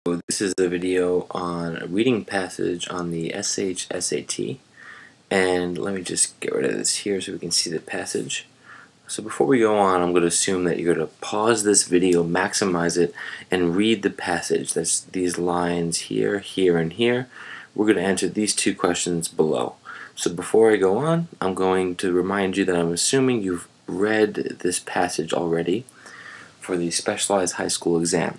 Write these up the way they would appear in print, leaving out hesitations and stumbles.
So this is a video on a reading passage on the SHSAT, and let me just get rid of this here so we can see the passage. So before we go on, I'm going to assume that you're going to pause this video, maximize it, and read the passage. That's these lines here, here, and here. We're going to answer these two questions below. So before I go on, I'm going to remind you that I'm assuming you've read this passage already for the specialized high school exam.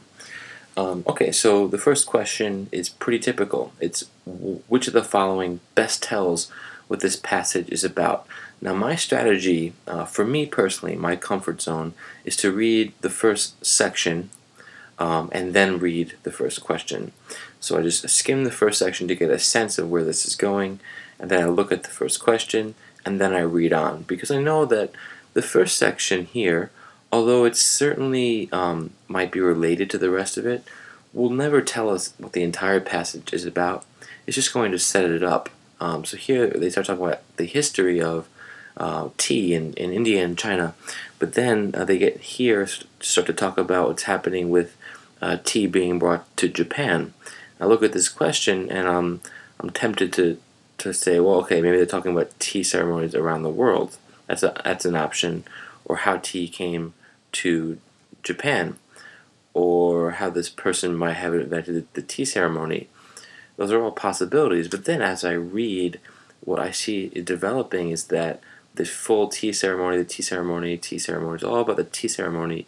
Okay, so the first question is pretty typical. It's which of the following best tells what this passage is about. Now my strategy, for me personally, my comfort zone, is to read the first section and then read the first question. So I just skim the first section to get a sense of where this is going, and then I look at the first question, and then I read on. Because I know that the first section here, although it certainly might be related to the rest of it, will never tell us what the entire passage is about. It's just going to set it up. So here they start talking about the history of tea in India and China, but then they get here start to talk about what's happening with tea being brought to Japan. I look at this question and I'm tempted to say, well, okay, maybe they're talking about tea ceremonies around the world. That's an option, or how tea came to Japan, or how this person might have invented the tea ceremony. Those are all possibilities, but then as I read, what I see developing is that the full tea ceremony, is all about the tea ceremony,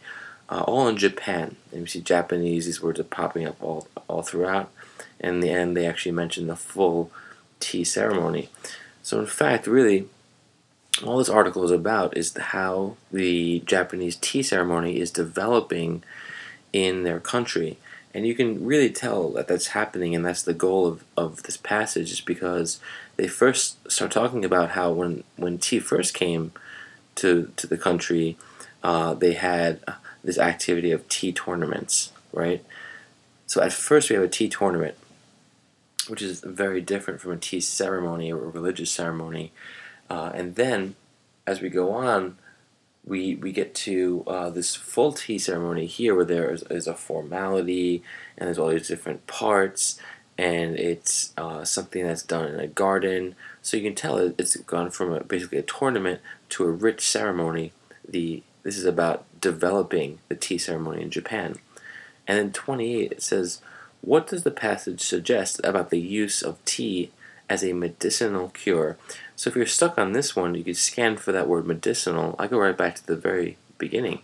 all in Japan. And you see Japanese, these words are popping up all throughout, and in the end they actually mention the full tea ceremony. So in fact, really, all this article is about is how the Japanese tea ceremony is developing in their country. And you can really tell that that's happening, and that's the goal of this passage, is because they first start talking about how when tea first came to the country, they had this activity of tea tournaments, right? So at first we have a tea tournament, which is very different from a tea ceremony or a religious ceremony. And then, as we go on, we get to this full tea ceremony here, where there is a formality, and there's all these different parts, and it's something that's done in a garden. So you can tell it's gone from basically a tournament to a rich ceremony. This is about developing the tea ceremony in Japan. And in 28 it says, what does the passage suggest about the use of tea as a medicinal cure? So if you're stuck on this one, you could scan for that word medicinal. I go right back to the very beginning.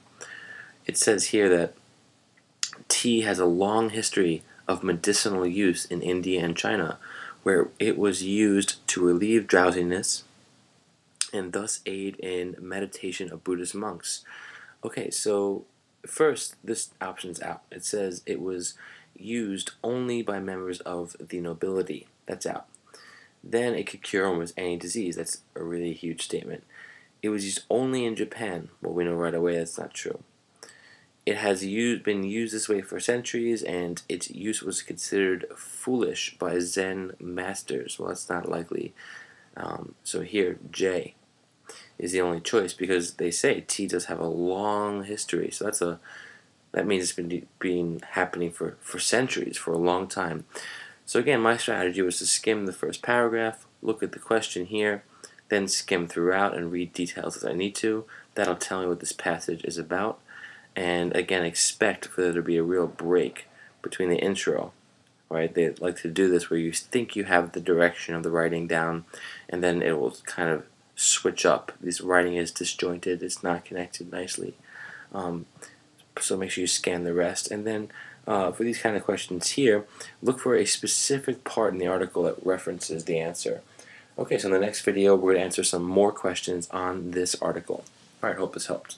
It says here that tea has a long history of medicinal use in India and China, where it was used to relieve drowsiness and thus aid in meditation of Buddhist monks. Okay, so first, this option's out. It says it was used only by members of the nobility. That's out. Then it could cure almost any disease. That's a really huge statement. It was used only in Japan. Well, we know right away that's not true. It has been used this way for centuries, and its use was considered foolish by Zen masters. Well, that's not likely. So here, J is the only choice, because they say tea does have a long history. So that means it's been happening for centuries, for a long time. So again, my strategy was to skim the first paragraph, look at the question here, then skim throughout and read details as I need to. That'll tell me what this passage is about. And again, expect for there to be a real break between the intro, right? They like to do this where you think you have the direction of the writing down, and then it will kind of switch up. This writing is disjointed, it's not connected nicely. So make sure you scan the rest, and then for these kind of questions here, look for a specific part in the article that references the answer. Okay, so in the next video, we're going to answer some more questions on this article. Alright, hope this helped.